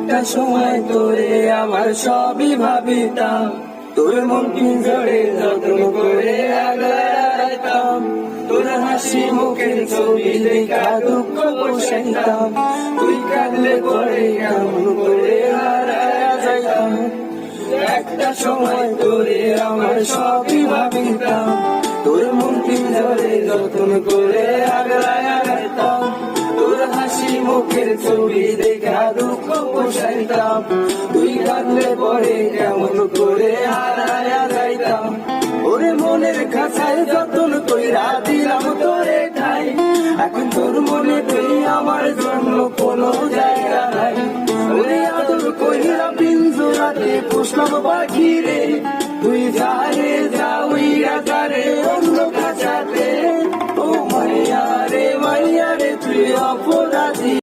একটা সময় তোরে আমার সবই ভাবিতাম, তোর মন পিঞ্জরে যত্ন করে আগলাইতাম, তোর হাসি মুখের ছবি দেখা দুঃখ বসাইতাম, তুই কাঁদলে পরে কেমন করে হারায়া যাইতাম। একটা সময় তোরে আমার সবই ভাবিতাম, তোর মন পিঞ্জরে যত্ন করে আগলাইতাম, তোর হাসি মুখের ছবি দেখা দুঃখ বসাইতাম, তুই কাঁদলে পরে কেমন করে হারায়া যাইতাম। ওরে মনের খাঁচায় যতন কইরা দিলাম তোরে ঠাই, এখন তোর মনে তুই আমার জন্য কোনো জায়গা নাই। ওরে আদর কইরা পিঞ্জরাতে পুষলাম পাখি রে, তুই যা রে যা উইরা যা রে অন্য খাঁচাতে। ও মাইয়া রে তুই অপরাধ